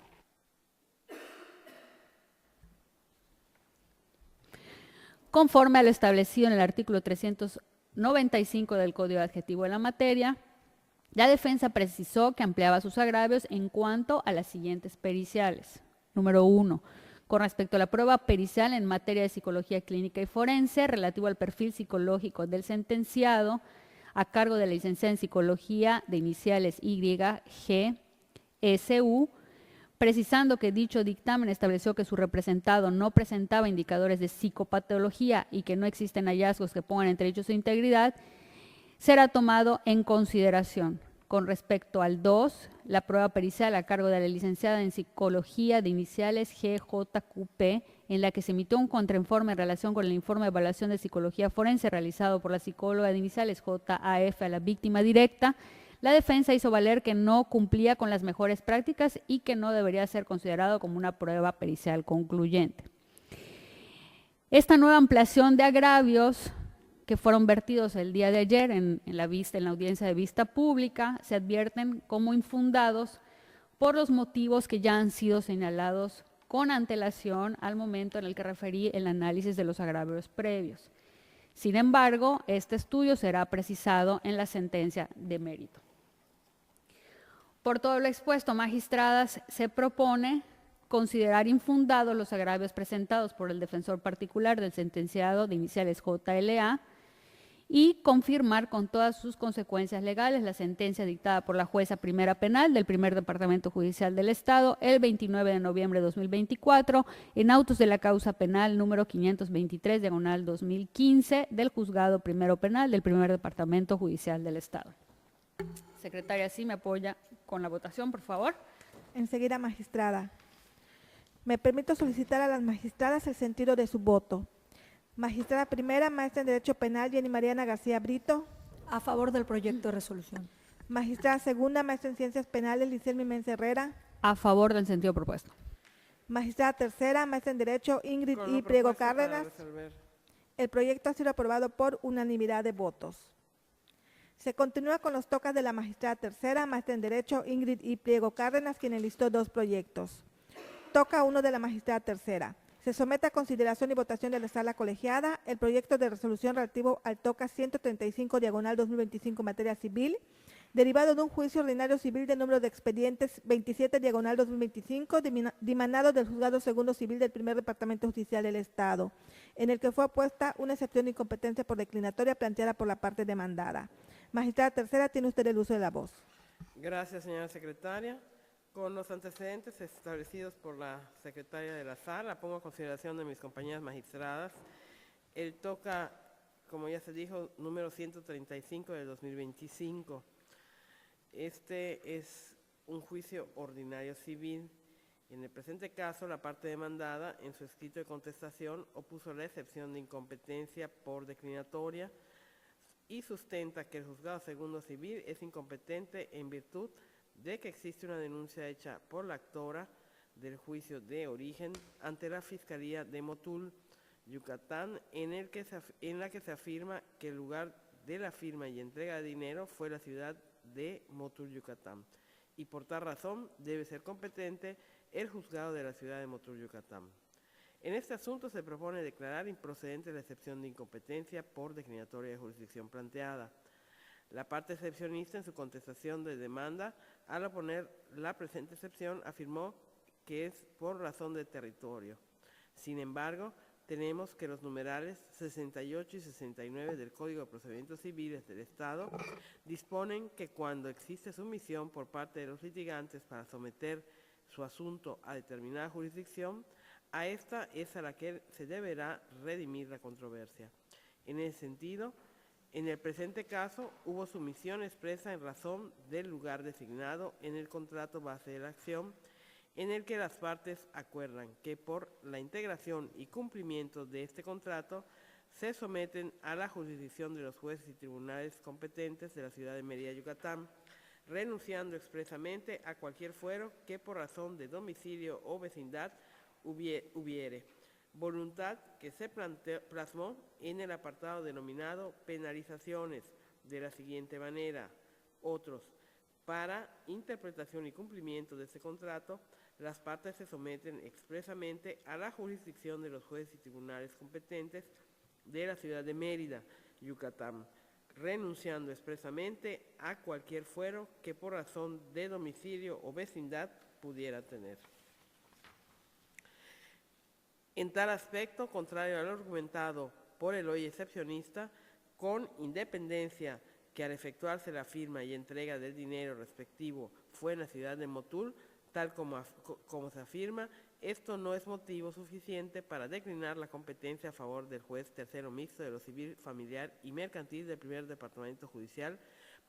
Conforme a lo establecido en el artículo 395 del Código Adjetivo de la materia, la defensa precisó que ampliaba sus agravios en cuanto a las siguientes periciales. Número 1. Con respecto a la prueba pericial en materia de psicología clínica y forense, relativo al perfil psicológico del sentenciado, a cargo de la licenciada en Psicología de iniciales YGSU, precisando que dicho dictamen estableció que su representado no presentaba indicadores de psicopatología y que no existen hallazgos que pongan en entredicho su integridad, será tomado en consideración. Con respecto al 2, la prueba pericial a cargo de la licenciada en Psicología de iniciales GJQP, en la que se emitió un contrainforme en relación con el informe de evaluación de psicología forense realizado por la psicóloga de iniciales JAF a la víctima directa, la defensa hizo valer que no cumplía con las mejores prácticas y que no debería ser considerado como una prueba pericial concluyente. Esta nueva ampliación de agravios que fueron vertidos el día de ayer en la audiencia de vista pública se advierten como infundados por los motivos que ya han sido señalados con antelación al momento en el que referí el análisis de los agravios previos. Sin embargo, este estudio será precisado en la sentencia de mérito. Por todo lo expuesto, magistradas, se propone considerar infundados los agravios presentados por el defensor particular del sentenciado de iniciales JLA y confirmar con todas sus consecuencias legales la sentencia dictada por la jueza primera penal del Primer Departamento Judicial del Estado el 29 de noviembre de 2024 en autos de la causa penal número 523/2015 del Juzgado Primero Penal del Primer Departamento Judicial del Estado. Secretaria, ¿sí me apoya con la votación, por favor? Enseguida, magistrada. Me permito solicitar a las magistradas el sentido de su voto. Magistrada primera, maestra en Derecho Penal, Jenny Mariana García Brito. A favor del proyecto de resolución. Magistrada segunda, maestra en Ciencias Penales, Licelmi Mense Herrera. A favor del sentido propuesto. Magistrada tercera, maestra en Derecho, Ingrid I. Priego Cárdenas. El proyecto ha sido aprobado por unanimidad de votos. Se continúa con los tocas de la magistrada tercera, maestra en Derecho Ingrid I. Pliego Cárdenas, quien enlistó 2 proyectos. Toca 1 de la magistrada tercera. Se somete a consideración y votación de la sala colegiada el proyecto de resolución relativo al toca 135/2025 materia civil, derivado de un juicio ordinario civil de número de expedientes 27/2025, dimanado del Juzgado Segundo Civil del Primer Departamento Judicial del Estado, en el que fue opuesta una excepción de incompetencia por declinatoria planteada por la parte demandada. Magistrada tercera, tiene usted el uso de la voz. Gracias, señora secretaria. Con los antecedentes establecidos por la secretaria de la sala, pongo a consideración de mis compañeras magistradas el toca, como ya se dijo, número 135 del 2025. Este es un juicio ordinario civil. En el presente caso, la parte demandada, en su escrito de contestación, opuso la excepción de incompetencia por declinatoria y sustenta que el Juzgado Segundo Civil es incompetente en virtud de que existe una denuncia hecha por la actora del juicio de origen ante la Fiscalía de Motul, Yucatán, en la que se afirma que el lugar de la firma y entrega de dinero fue la ciudad de Motul, Yucatán, y por tal razón debe ser competente el juzgado de la ciudad de Motul, Yucatán. En este asunto se propone declarar improcedente la excepción de incompetencia por declinatoria de jurisdicción planteada. La parte excepcionista, en su contestación de demanda, al oponer la presente excepción, afirmó que es por razón de territorio. Sin embargo, tenemos que los numerales 68 y 69 del Código de Procedimientos Civiles del Estado disponen que cuando existe sumisión por parte de los litigantes para someter su asunto a determinada jurisdicción, a esta es a la que se deberá redimir la controversia. En ese sentido, en el presente caso, hubo sumisión expresa en razón del lugar designado en el contrato base de la acción, en el que las partes acuerdan que por la integración y cumplimiento de este contrato se someten a la jurisdicción de los jueces y tribunales competentes de la ciudad de Mérida, Yucatán, renunciando expresamente a cualquier fuero que por razón de domicilio o vecindad hubiere. Voluntad que se plasmó en el apartado denominado penalizaciones de la siguiente manera. Otros. Para interpretación y cumplimiento de este contrato, las partes se someten expresamente a la jurisdicción de los jueces y tribunales competentes de la ciudad de Mérida, Yucatán, renunciando expresamente a cualquier fuero que por razón de domicilio o vecindad pudiera tener. En tal aspecto, contrario al argumentado por el hoy excepcionista, con independencia que al efectuarse la firma y entrega del dinero respectivo fue en la ciudad de Motul, tal como se afirma, esto no es motivo suficiente para declinar la competencia a favor del juez tercero mixto de lo civil, familiar y mercantil del primer departamento judicial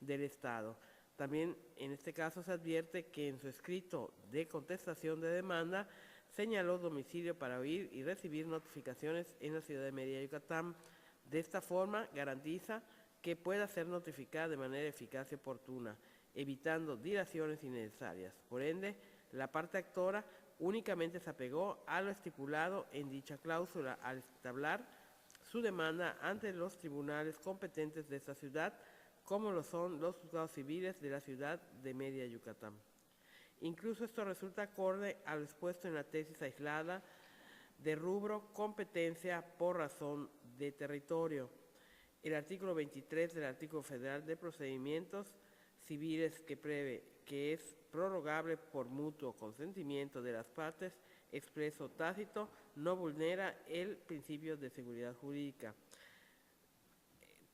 del Estado. También en este caso se advierte que en su escrito de contestación de demanda señaló domicilio para oír y recibir notificaciones en la ciudad de Mérida, Yucatán. De esta forma garantiza que pueda ser notificada de manera eficaz y oportuna, evitando dilaciones innecesarias. Por ende, la parte actora únicamente se apegó a lo estipulado en dicha cláusula al establecer su demanda ante los tribunales competentes de esta ciudad, como lo son los juzgados civiles de la ciudad de Mérida, Yucatán. Incluso esto resulta acorde a lo expuesto en la tesis aislada de rubro competencia por razón de territorio. El artículo 23 del Artículo Federal de Procedimientos Civiles que prevé que es prorrogable por mutuo consentimiento de las partes, expreso o tácito, no vulnera el principio de seguridad jurídica.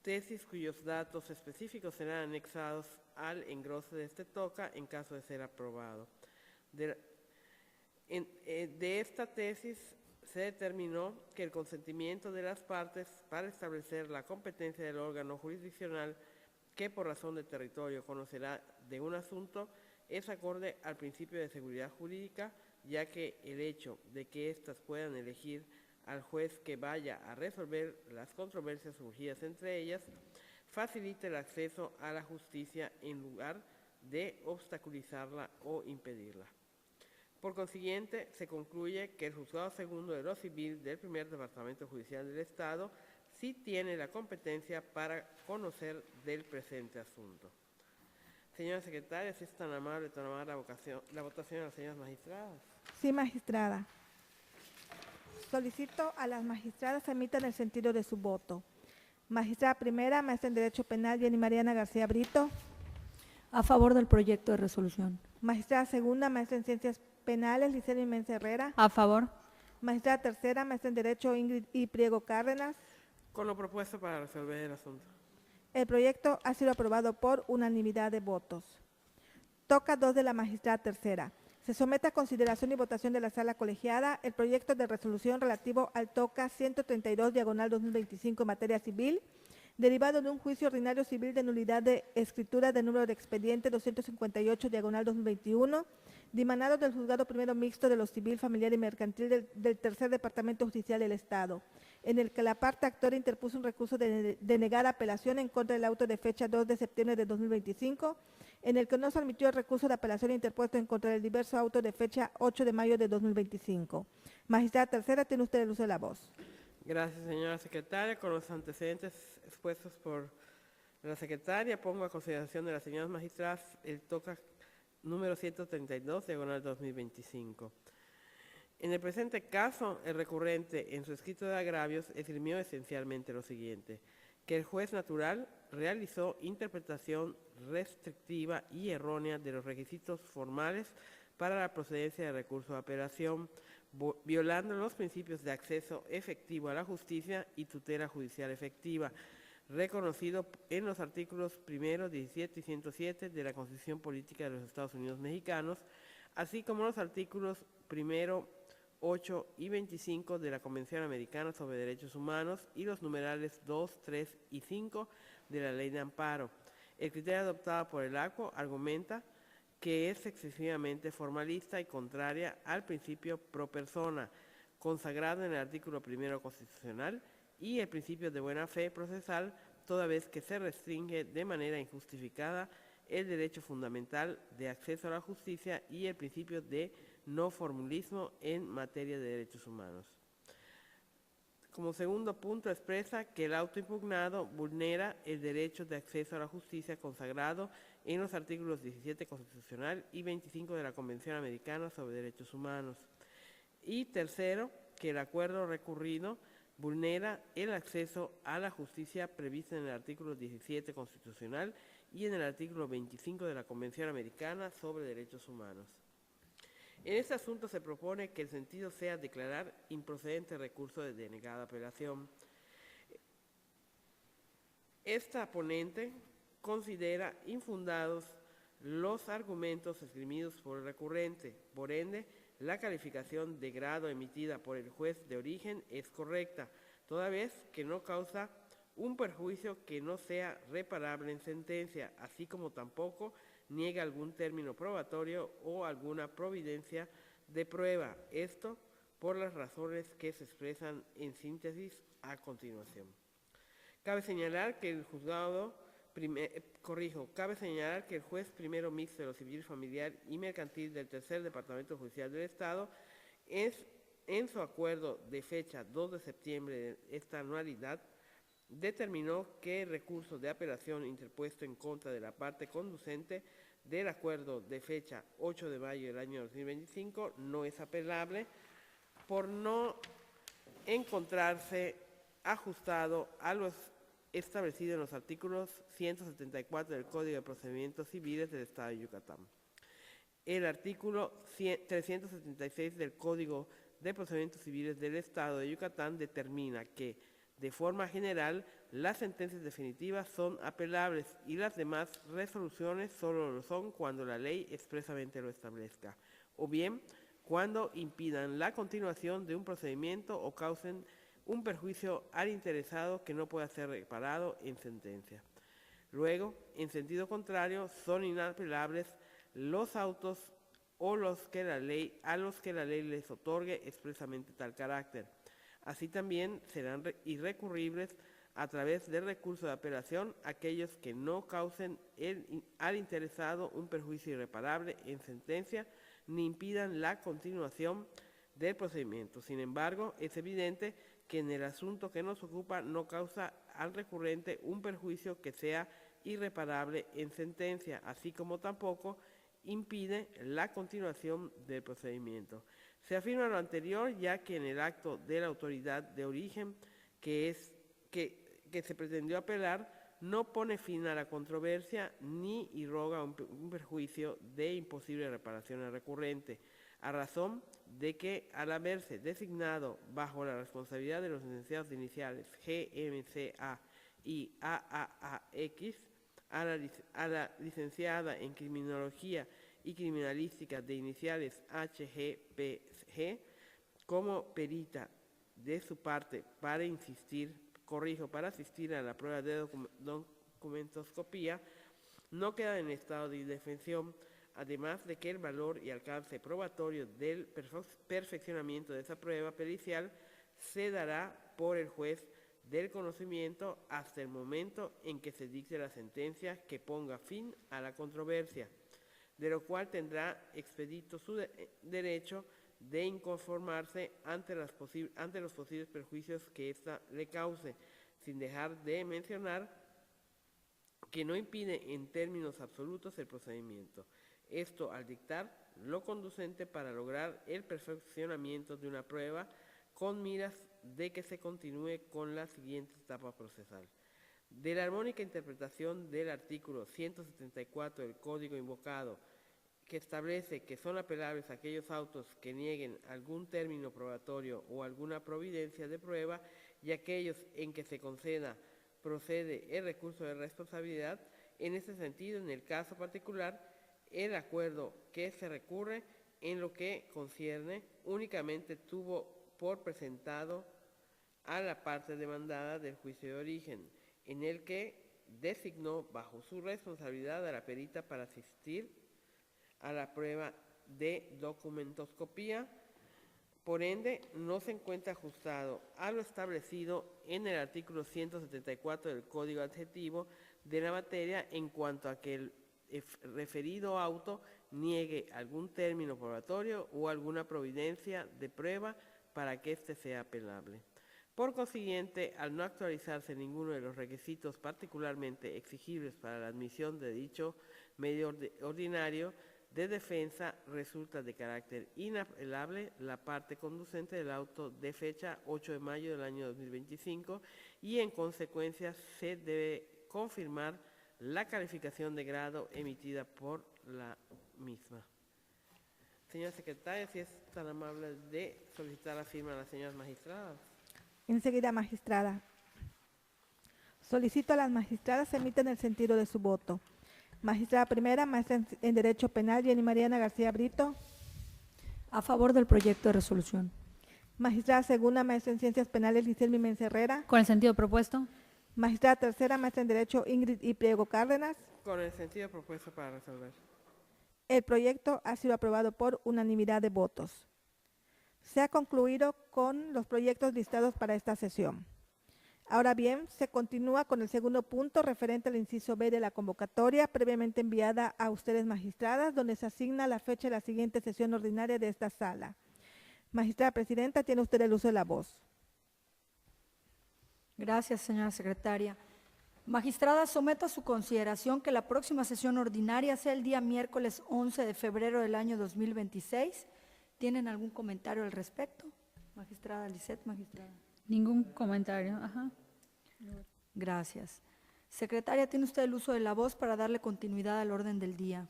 Tesis cuyos datos específicos serán anexados al engrose de este toca en caso de ser aprobado. De esta tesis se determinó que el consentimiento de las partes para establecer la competencia del órgano jurisdiccional que por razón de territorio conocerá de un asunto es acorde al principio de seguridad jurídica, ya que el hecho de que éstas puedan elegir al juez que vaya a resolver las controversias surgidas entre ellas, facilita el acceso a la justicia en lugar de obstaculizarla o impedirla. Por consiguiente, se concluye que el Juzgado Segundo de lo Civil del Primer Departamento Judicial del Estado sí tiene la competencia para conocer del presente asunto. Señora secretaria, si es tan amable tomar la votación a las señoras magistradas. Sí, magistrada. Solicito a las magistradas emitan el sentido de su voto. Magistrada primera, maestra en Derecho Penal, Jenny Mariana García Brito. A favor del proyecto de resolución. Magistrada segunda, maestra en Ciencias Penales, Licenia Inmensa Herrera. A favor. Magistrada tercera, maestra en Derecho, Ingrid I. Priego Cárdenas. Con lo propuesto para resolver el asunto. El proyecto ha sido aprobado por unanimidad de votos. Toca 2 de la magistrada tercera. Se somete a consideración y votación de la sala colegiada el proyecto de resolución relativo al toca 132/2025 en materia civil, derivado de un juicio ordinario civil de nulidad de escritura de número de expediente 258/2021, dimanado del Juzgado Primero Mixto de lo Civil, Familiar y Mercantil del Tercer Departamento Judicial del Estado, en el que la parte actora interpuso un recurso de denegada apelación en contra del auto de fecha 2 de septiembre de 2025, en el que no se admitió el recurso de apelación interpuesto en contra del diverso auto de fecha 8 de mayo de 2025. Magistrada tercera, tiene usted el uso de la voz. Gracias, señora secretaria. Con los antecedentes expuestos por la secretaria, pongo a consideración de las señoras magistradas el toca número 132/2025. En el presente caso, el recurrente, en su escrito de agravios, esgrimió esencialmente lo siguiente: que el juez natural realizó interpretación restrictiva y errónea de los requisitos formales para la procedencia de recurso de apelación, violando los principios de acceso efectivo a la justicia y tutela judicial efectiva, reconocido en los artículos 1, 17 y 107 de la Constitución Política de los Estados Unidos Mexicanos, así como los artículos 1, 8 y 25 de la Convención Americana sobre Derechos Humanos y los numerales 2, 3 y 5 de la Ley de Amparo. El criterio adoptado por el ACO argumenta que es excesivamente formalista y contraria al principio pro persona, consagrado en el artículo 1 constitucional, y el principio de buena fe procesal, toda vez que se restringe de manera injustificada el derecho fundamental de acceso a la justicia y el principio de no formulismo en materia de derechos humanos. Como segundo punto, expresa que el auto impugnado vulnera el derecho de acceso a la justicia consagrado en los artículos 17 constitucional y 25 de la Convención Americana sobre Derechos Humanos. Y tercero, que el acuerdo recurrido vulnera el acceso a la justicia previsto en el artículo 17 constitucional y en el artículo 25 de la Convención Americana sobre Derechos Humanos. En este asunto se propone que el sentido sea declarar improcedente el recurso de denegada apelación. Esta ponente considera infundados los argumentos esgrimidos por el recurrente. Por ende, la calificación de grado emitida por el juez de origen es correcta, toda vez que no causa un perjuicio que no sea reparable en sentencia, así como tampoco niega algún término probatorio o alguna providencia de prueba. Esto por las razones que se expresan en síntesis a continuación. Cabe señalar que el juez primero mixto de lo civil, familiar y mercantil del Tercer Departamento Judicial del Estado en su acuerdo de fecha 2 de septiembre de esta anualidad determinó que el recurso de apelación interpuesto en contra de la parte conducente del acuerdo de fecha 8 de mayo del año 2025 no es apelable por no encontrarse ajustado a los establecidos en los artículos 174 del Código de Procedimientos Civiles del Estado de Yucatán. El artículo 376 del Código de Procedimientos Civiles del Estado de Yucatán determina que, de forma general, las sentencias definitivas son apelables y las demás resoluciones solo lo son cuando la ley expresamente lo establezca, o bien cuando impidan la continuación de un procedimiento o causen un perjuicio al interesado que no pueda ser reparado en sentencia. Luego, en sentido contrario, son inapelables los autos o a los que la ley les otorgue expresamente tal carácter. Así también serán irrecurribles a través del recurso de apelación aquellos que no causen al interesado un perjuicio irreparable en sentencia ni impidan la continuación del procedimiento. Sin embargo, es evidente que en el asunto que nos ocupa no causa al recurrente un perjuicio que sea irreparable en sentencia, así como tampoco impide la continuación del procedimiento. Se afirma lo anterior ya que en el acto de la autoridad de origen que se pretendió apelar no pone fin a la controversia ni irroga un perjuicio de imposible reparación al recurrente, a razón de que al haberse designado bajo la responsabilidad de los licenciados de iniciales GMCA y AAAX a la licenciada en Criminología y Criminalística de iniciales HGPG como perita de su parte para asistir a la prueba de documentoscopía, no queda en estado de indefensión, además de que el valor y alcance probatorio del perfeccionamiento de esa prueba pericial se dará por el juez del conocimiento hasta el momento en que se dicte la sentencia que ponga fin a la controversia, de lo cual tendrá expedito su derecho de inconformarse ante los posibles perjuicios que ésta le cause, sin dejar de mencionar que no impide en términos absolutos el procedimiento. Esto al dictar lo conducente para lograr el perfeccionamiento de una prueba con miras de que se continúe con la siguiente etapa procesal. De la armónica interpretación del artículo 174 del Código invocado, que establece que son apelables aquellos autos que nieguen algún término probatorio o alguna providencia de prueba y aquellos en que se procede el recurso de responsabilidad. En ese sentido, en el caso particular, el acuerdo que se recurre en lo que concierne únicamente tuvo por presentado a la parte demandada del juicio de origen, en el que designó bajo su responsabilidad a la perita para asistir a la prueba de documentoscopía. Por ende, no se encuentra ajustado a lo establecido en el artículo 174 del Código Adjetivo de la materia en cuanto a que el referido auto niegue algún término probatorio o alguna providencia de prueba para que éste sea apelable. Por consiguiente, al no actualizarse ninguno de los requisitos particularmente exigibles para la admisión de dicho medio ordinario de defensa, resulta de carácter inapelable la parte conducente del auto de fecha 8 de mayo del año 2025 y en consecuencia se debe confirmar la calificación de grado emitida por la misma. Señora secretaria, si es tan amable de solicitar la firma de las señoras magistradas. Enseguida, magistrada. Solicito a las magistradas emiten el sentido de su voto. Magistrada primera, maestra en Derecho Penal, Jenny Mariana García Brito. A favor del proyecto de resolución. Magistrada segunda, maestra en Ciencias Penales, Licelmi Méndez Herrera. Con el sentido propuesto. Magistrada tercera, maestra en Derecho, Ingrid y Priego Cárdenas. Con el sentido propuesto para resolver. El proyecto ha sido aprobado por unanimidad de votos. Se ha concluido con los proyectos listados para esta sesión. Ahora bien, se continúa con el segundo punto referente al inciso B de la convocatoria previamente enviada a ustedes magistradas, donde se asigna la fecha de la siguiente sesión ordinaria de esta sala. Magistrada presidenta, tiene usted el uso de la voz. Gracias, señora secretaria. Magistrada, someto a su consideración que la próxima sesión ordinaria sea el día miércoles 11 de febrero del año 2026. ¿Tienen algún comentario al respecto? Magistrada Lisset, magistrada. Ningún comentario. Ajá. Gracias. Secretaria, tiene usted el uso de la voz para darle continuidad al orden del día.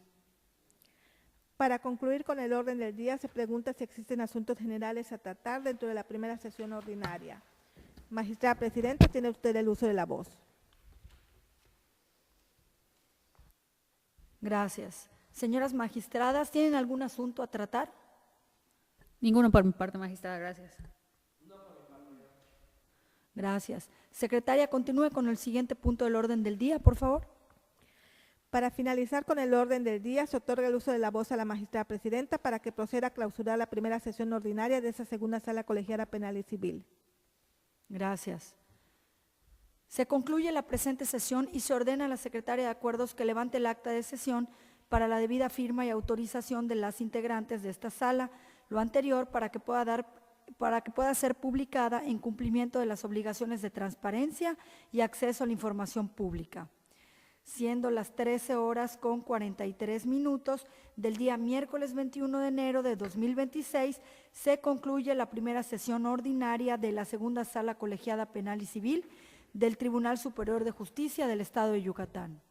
Para concluir con el orden del día, se pregunta si existen asuntos generales a tratar dentro de la primera sesión ordinaria. Magistrada presidenta, tiene usted el uso de la voz. Gracias. Señoras magistradas, ¿tienen algún asunto a tratar? Ninguno por mi parte, magistrada. Gracias. Gracias. Secretaria, continúe con el siguiente punto del orden del día, por favor. Para finalizar con el orden del día, se otorga el uso de la voz a la magistrada presidenta para que proceda a clausurar la primera sesión ordinaria de esa segunda sala colegiada penal y civil. Gracias. Se concluye la presente sesión y se ordena a la secretaria de Acuerdos que levante el acta de sesión para la debida firma y autorización de las integrantes de esta sala, lo anterior para que pueda dar ser publicada en cumplimiento de las obligaciones de transparencia y acceso a la información pública. Siendo las 13:43 del día miércoles 21 de enero de 2026, se concluye la primera sesión ordinaria de la segunda Sala Colegiada Penal y Civil del Tribunal Superior de Justicia del Estado de Yucatán.